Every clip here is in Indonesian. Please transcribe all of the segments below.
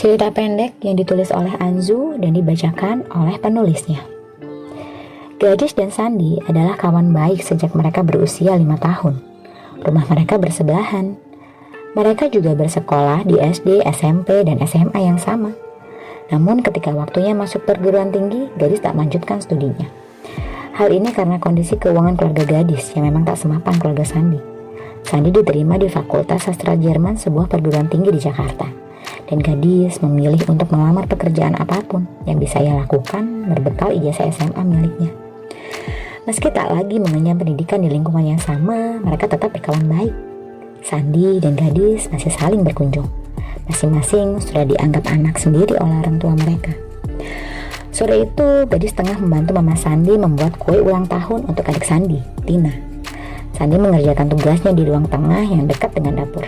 Cerita pendek yang ditulis oleh Anzu dan dibacakan oleh penulisnya. Gadis dan Sandi adalah kawan baik sejak mereka berusia 5 tahun. Rumah mereka bersebelahan. Mereka juga bersekolah di SD, SMP, dan SMA yang sama. Namun ketika waktunya masuk perguruan tinggi, gadis tak melanjutkan studinya. Hal ini karena kondisi keuangan keluarga gadis yang memang tak semapan keluarga Sandi. Sandi diterima di Fakultas Sastra Jerman, sebuah perguruan tinggi di Jakarta. Dan gadis memilih untuk melamar pekerjaan apapun yang bisa ia lakukan berbekal ijazah SMA miliknya. Meski tak lagi mengenyam pendidikan di lingkungan yang sama, mereka tetap berkawan baik. Sandi dan gadis masih saling berkunjung. Masing-masing sudah dianggap anak sendiri oleh orang tua mereka. Sore itu, gadis tengah membantu Mama Sandi membuat kue ulang tahun untuk adik Sandi, Tina. Sandi mengerjakan tugasnya di ruang tengah yang dekat dengan dapur.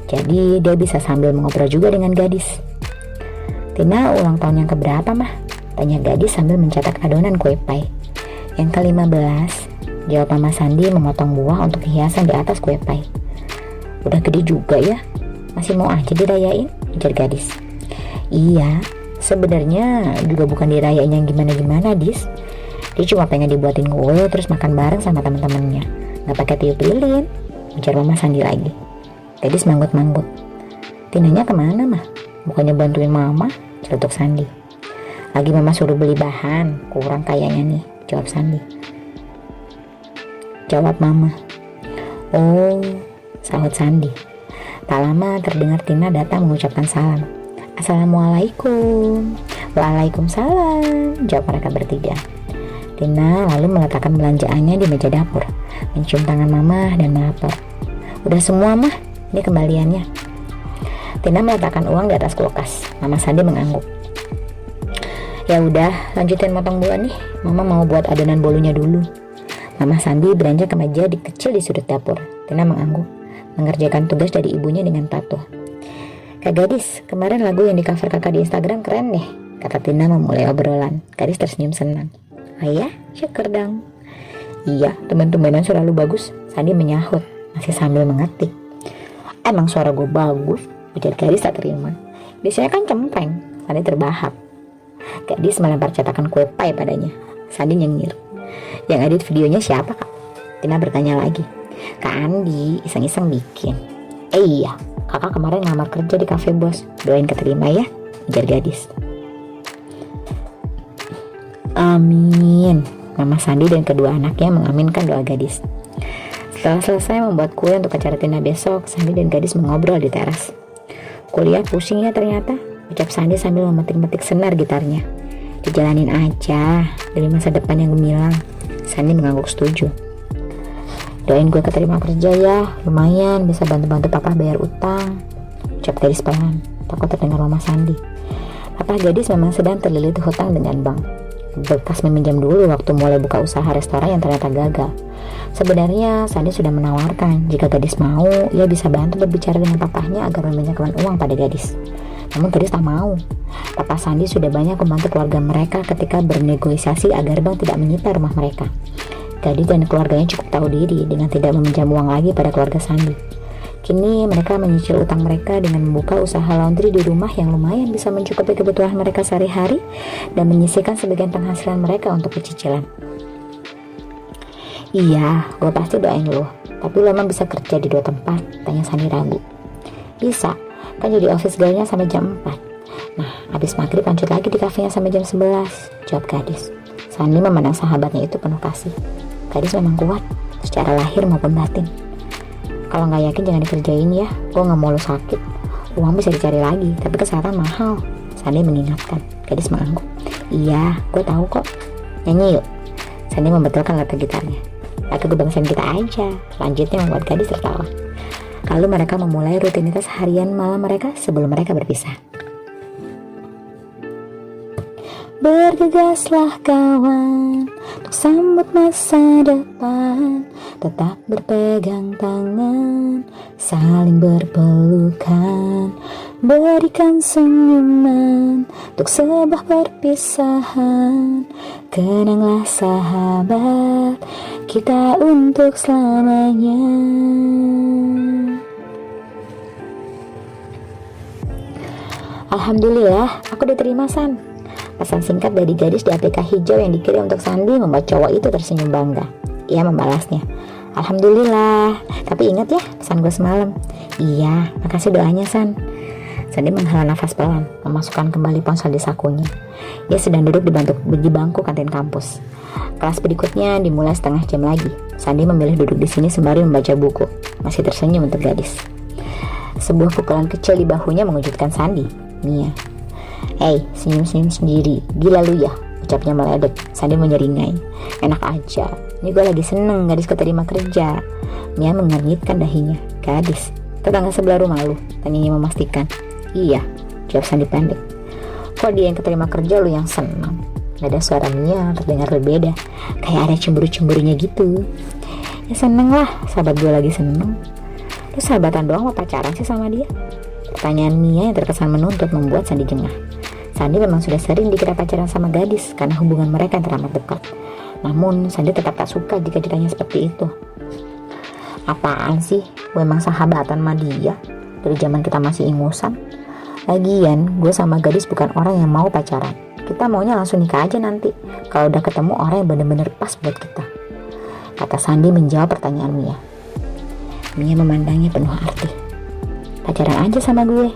Jadi dia bisa sambil mengobrol juga dengan gadis. Tina ulang tahun yang keberapa mah? Tanya gadis sambil mencetak adonan kue pie. Yang ke-15, jawab Mama Sandi memotong buah untuk hiasan di atas kue pie. Udah gede juga ya, masih mau aja dirayain? Ujar gadis. Iya, sebenarnya juga bukan dirayain yang gimana-gimana, Dis. Dia cuma pengen dibuatin kue terus makan bareng sama teman-temannya. Gak pakai tiup lilin, ujar Mama Sandi lagi. Gadis manggut-manggut. Tinanya kemana mah? Bukannya bantuin Mama, celutuk Sandi. Lagi Mama suruh beli bahan, kurang kayaknya nih, jawab Sandi. Jawab Mama. Oh, sahut Sandi. Tak lama terdengar Tina datang mengucapkan salam. Assalamualaikum. Waalaikumsalam, jawab mereka bertiga. Tina lalu meletakkan belanjaannya di meja dapur, mencium tangan Mama dan melapor. Udah semua mah, ini kembaliannya. Tina meletakkan uang di atas kulkas. Mama Sandi mengangguk. Ya udah, lanjutin motong buah nih. Mama mau buat adonan bolunya dulu. Mama Sandi beranjak ke meja kecil di sudut dapur. Tina mengangguk, mengerjakan tugas dari ibunya dengan patuh. Kak Gadis, kemarin lagu yang di cover kakak di Instagram keren deh, kata Tina memulai obrolan. Gadis tersenyum senang. Oh ya, syukur dong. Iya, teman-temanan selalu bagus, Sandi menyahut, masih sambil mengetik. Emang suara gue bagus, ujar gadis tak terima. Biasanya kan cempreng, Sandi terbahak. Gadis melempar cetakan kue pie padanya. Sandi nyengir. Yang edit videonya siapa kak? Tina bertanya lagi. Kak Andi iseng-iseng bikin. Iya, kakak kemarin ngelamar kerja di cafe bos. Doain keterima ya, ujar gadis. Amin. Mama Sandi dan kedua anaknya mengaminkan doa gadis. Setelah selesai membuat kue untuk acara Tina besok, Sandi dan gadis mengobrol di teras. Kuliah pusing ya ternyata, ucap Sandi sambil memetik-metik senar gitarnya. Dijalanin aja demi masa depan yang gemilang. Sandi mengangguk setuju. Doain gue keterima kerja ya, lumayan bisa bantu-bantu papa bayar utang, ucap gadis pelan, takut terdengar Mama Sandi. Papa gadis memang sedang terlilit hutang dengan bank. Bekas meminjam dulu waktu mulai buka usaha restoran yang ternyata gagal. Sebenarnya Sandi sudah menawarkan jika gadis mau, ia bisa bantu berbicara dengan papahnya agar meminjamkan uang pada gadis. Namun gadis tak mau. Papa Sandi sudah banyak membantu keluarga mereka ketika bernegosiasi agar bank tidak menyita rumah mereka. Gadis dan keluarganya cukup tahu diri dengan tidak meminjam uang lagi pada keluarga Sandi. Kini mereka menyicil utang mereka dengan membuka usaha laundry di rumah yang lumayan bisa mencukupi kebutuhan mereka sehari-hari dan menyisihkan sebagian penghasilan mereka untuk cicilan. Iya, gue pasti doain lo. Tapi lo emang bisa kerja di 2 tempat? Tanya Sandi ragu. Bisa, kan jadi office girl-nya sampai jam 4. Nah, habis maghrib lanjut lagi di kafenya sampai jam 11, jawab gadis. Sandi memandang sahabatnya itu penuh kasih. Gadis memang kuat, secara lahir maupun batin. Kalau nggak yakin jangan dikerjain ya, gue nggak mau lo sakit. Uang bisa dicari lagi, tapi kesehatan mahal. Sandi mengingatkan. Gadis mengangguk. Iya, gue tahu kok. Nyanyi yuk. Sandi membetulkan latar gitarnya. Lagu kebangsaan kita aja. Selanjutnya membuat gadis tertawa. Lalu mereka memulai rutinitas harian malam mereka sebelum mereka berpisah. Bergegaslah kawan untuk sambut masa depan, tetap berpegang tangan, saling berpelukan, berikan senyuman untuk sebuah perpisahan. Kenanglah sahabat, kita untuk selamanya. Alhamdulillah, aku diterima San. Pesan singkat dari gadis di APK hijau yang dikirim untuk Sandi membuat cowok itu tersenyum bangga. Ia membalasnya, Alhamdulillah, tapi ingat ya pesan gue semalam. Iya, makasih doanya San. Sandi menghela nafas pelan, memasukkan kembali ponsel di sakunya. Ia sedang duduk di bangku kantin kampus. Kelas berikutnya dimulai setengah jam lagi. Sandi memilih duduk di sini sembari membaca buku, masih tersenyum untuk gadis. Sebuah pukulan kecil di bahunya mengejutkan Sandi. Mia, "Hei, senyum-senyum sendiri, gila lu ya," ucapnya meledek. Sandi menyeringai, "Enak aja, ini gue lagi seneng gadis keterima kerja." Mia mengernyitkan dahinya. "Gadis, tetangga sebelah rumah lu?" tanyanya memastikan. "Iya," jawab Sandi pendek. "Kok dia yang keterima kerja, lu yang senang?" Nada suara Mia terdengar berbeda, kayak ada cemburu-cemburunya gitu. "Ya seneng lah, sahabat gue lagi seneng." "Lu sahabatan doang apa pacaran sih sama dia?" Pertanyaan Mia yang terkesan menuntut membuat Sandi jengah. Sandi memang sudah sering dikira pacaran sama gadis karena hubungan mereka yang teramat dekat. Namun Sandi tetap tak suka jika ditanya seperti itu. "Apaan sih, gue emang sahabatan sama dia dari zaman kita masih ingusan. Lagian gue sama gadis bukan orang yang mau pacaran. Kita maunya langsung nikah aja nanti kalau udah ketemu orang yang bener-bener pas buat kita," kata Sandi menjawab pertanyaan Mia. Mia memandangnya penuh arti. "Pacaran aja sama gue,"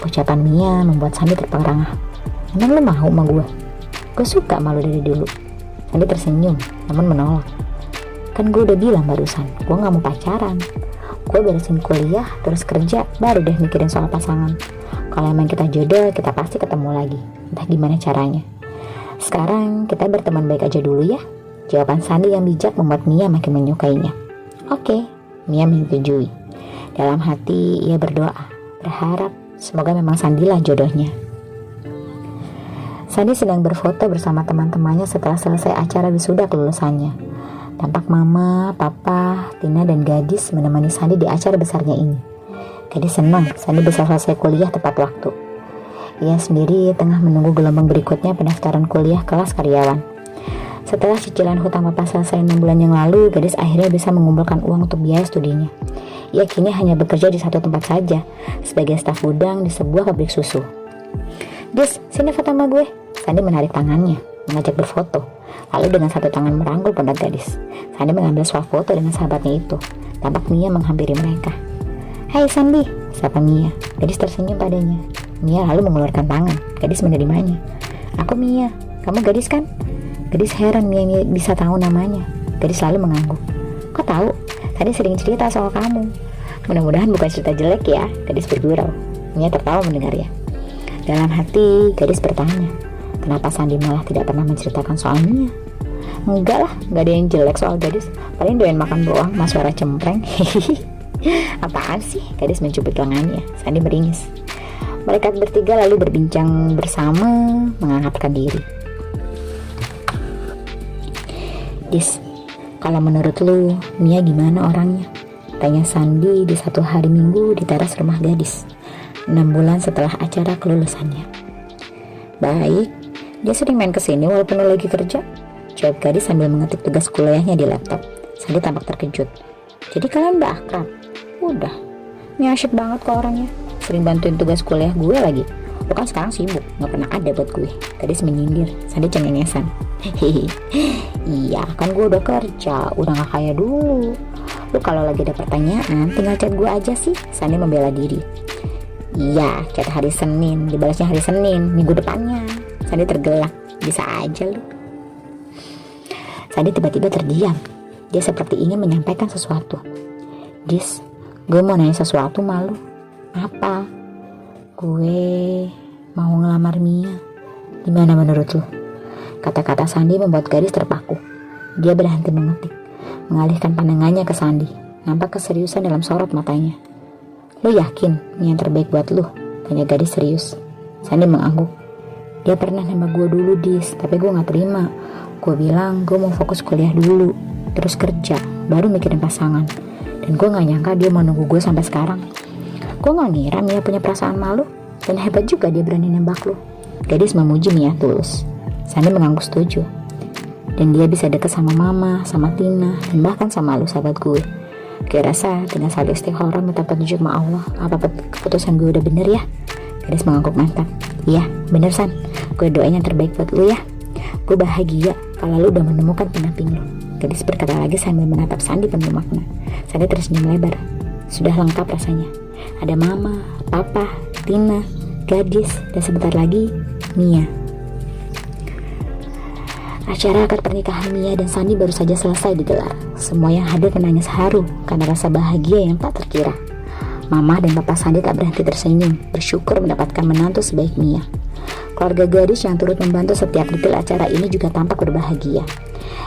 ucapan Mia membuat Sandi terperangah. "Emang lu mau sama gue? Gue suka sama lu dari dulu." Sandi tersenyum namun menolak. "Kan gue udah bilang barusan, gue gak mau pacaran. Gue beresin kuliah terus kerja baru deh mikirin soal pasangan. Kalau emang kita jodoh, kita pasti ketemu lagi, entah gimana caranya. Sekarang kita berteman baik aja dulu ya." Jawaban Sandi yang bijak membuat Mia makin menyukainya. "Oke," Mia menyetujui. Dalam hati ia berdoa, berharap semoga memang Sandilah jodohnya. Sandi sedang berfoto bersama teman-temannya setelah selesai acara wisuda kelulusannya. Tampak mama, papa, Tina dan gadis menemani Sandi di acara besarnya ini. Gadis senang Sandi bisa selesai kuliah tepat waktu. Ia sendiri tengah menunggu gelombang berikutnya pendaftaran kuliah kelas karyawan. Setelah cicilan hutang papa selesai 6 bulan yang lalu, gadis akhirnya bisa mengumpulkan uang untuk biaya studinya. Ia kini hanya bekerja di satu tempat saja, sebagai staf gudang di sebuah pabrik susu. "Dis, sini foto sama gue." Sandi menarik tangannya, mengajak berfoto. Lalu dengan satu tangan merangkul pundak gadis. Sandi mengambil swafoto dengan sahabatnya itu. Tampak Mia menghampiri mereka. "Hai Sandi," sapa Mia. Gadis tersenyum padanya. Mia lalu mengeluarkan tangan. Gadis menerimanya. "Aku Mia, kamu gadis kan?" Gadis heran Mia bisa tahu namanya. Gadis lalu mengangguk. "Kok tahu? Tadi sering cerita soal kamu." "Mudah-mudahan bukan cerita jelek ya," gadis bergurau. Mia tertawa mendengarnya. Dalam hati, gadis bertanya, kenapa Sandi malah tidak pernah menceritakan soal Mia? "Enggak lah, enggak ada yang jelek soal gadis. Paling doyan makan doang, mas suara cempreng." "Apaan sih?" Gadis mencubit lengannya. Sandi meringis. Mereka bertiga lalu berbincang bersama, mengangkatkan diri. "Dis, kalau menurut lu, Mia gimana orangnya?" tanya Sandi di satu hari Minggu di teras rumah gadis, 6 bulan setelah acara kelulusannya. "Baik, dia sering main kesini walaupun lu lagi kerja," jawab gadis sambil mengetik tugas kuliahnya di laptop. Sandi tampak terkejut. "Jadi kalian udah akrab?" "Udah, Mia asyik banget kok orangnya, sering bantuin tugas kuliah gue lagi. Lu kan sekarang sibuk, gak pernah ada buat gue." Gadis menyindir. Sandi cengengesan. "Hehehe, iya kan gue udah kerja, udah gak kayak dulu. Lu kalau lagi ada pertanyaan tinggal chat gue aja sih." Sandi membela diri. "Iya, chat hari Senin, dibalasnya hari Senin minggu depannya." Sandi tergelak. "Bisa aja lu." Sandi tiba-tiba terdiam. Dia seperti ingin menyampaikan sesuatu. "Dis, gue mau nanya sesuatu malu." "Apa?" "Gue mau ngelamar Mia. Gimana menurut lu?" Kata-kata Sandi membuat gadis terpaku. Dia berhenti mengetik, mengalihkan pandangannya ke Sandi. Nampak keseriusan dalam sorot matanya. "Lu yakin Mia yang terbaik buat lu?" tanya gadis serius. Sandi mengangguk. "Dia pernah nama gue dulu Dis, tapi gue gak terima. Gue bilang gue mau fokus kuliah dulu, terus kerja, baru mikirin pasangan. Dan gue gak nyangka dia mau nunggu gue sampai sekarang. Gue gak ngira Mia punya perasaan malu, dan hebat juga dia berani nembak lu." Gadis memuji Mia tulus. Sandi mengangguk setuju. "Dan dia bisa deket sama mama, sama Tina, dan bahkan sama lu sahabat gue. Gue rasa dengan saling istikharah minta petunjuk sama Allah, apa keputusan gue udah bener ya." Gadis mengangguk mantap. Iya, bener San. Gue doain yang terbaik buat lu ya. Gue bahagia kalau lu udah menemukan pendamping lu. Gadis berkata lagi sambil menatap Sandi penuh makna. Sandi tersenyum lebar. Sudah lengkap rasanya. Ada mama, papa, Tina, gadis, dan sebentar lagi Mia. Acara akad pernikahan Mia dan Sandi baru saja selesai digelar. Semua yang hadir menangis haru karena rasa bahagia yang tak terkira. Mama dan papa Sandi tak berhenti tersenyum, bersyukur mendapatkan menantu sebaik Mia. Keluarga gadis yang turut membantu setiap detail acara ini juga tampak berbahagia.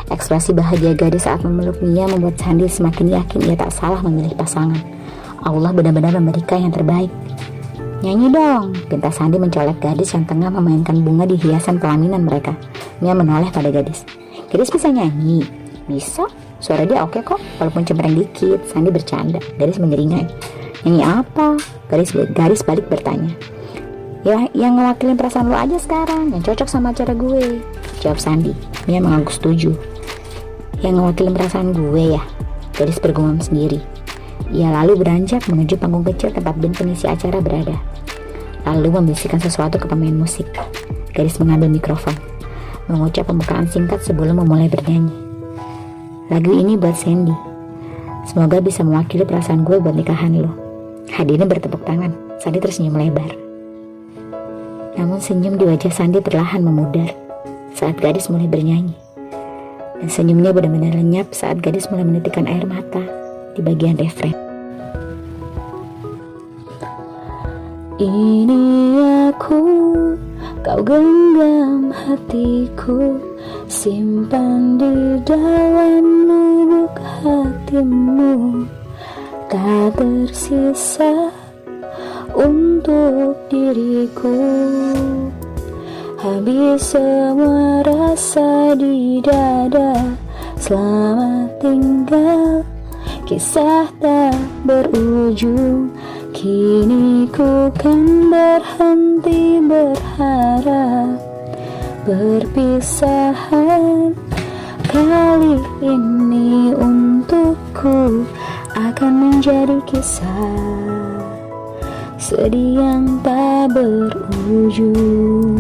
Ekspresi bahagia gadis saat memeluk Mia membuat Sandi semakin yakin ia tak salah memilih pasangan. Allah benar-benar memberikan yang terbaik. Nyanyi dong, pinta Sandi mencolek gadis yang tengah memainkan bunga di hiasan pelaminan mereka. Mia menoleh pada gadis. Gadis bisa nyanyi? Bisa, suara dia oke kok, walaupun cempreng dikit. Sandi bercanda, gadis menyeringai. Nyanyi apa? Gadis balik bertanya. Ya, yang ngewakilin perasaan lo aja sekarang, yang cocok sama acara gue, jawab Sandi. Mia mengangguk setuju. Yang ngewakilin perasaan gue ya? Gadis bergumam sendiri. Ia lalu beranjak menuju panggung kecil tempat band pengisi acara berada. Lalu membisikkan sesuatu ke pemain musik. Gadis mengambil mikrofon, mengucap pembukaan singkat sebelum memulai bernyanyi. Lagu ini buat Sandy. Semoga bisa mewakili perasaan gue buat nikahan lo. Hadirin bertepuk tangan. Sandi tersenyum lebar. Namun senyum di wajah Sandi perlahan memudar saat gadis mulai bernyanyi. Dan senyumnya benar-benar lenyap saat gadis mulai menitikkan air mata di bagian refren. Ini aku, kau genggam hatiku, simpan di dalam lubuk hatimu. Tak tersisa untuk diriku. Habis semua rasa di dada. Selamat tinggal, kisah tak berujung. Kini ku kan berhenti berharap. Perpisahan kali ini untukku akan menjadi kisah sedih yang tak berujung.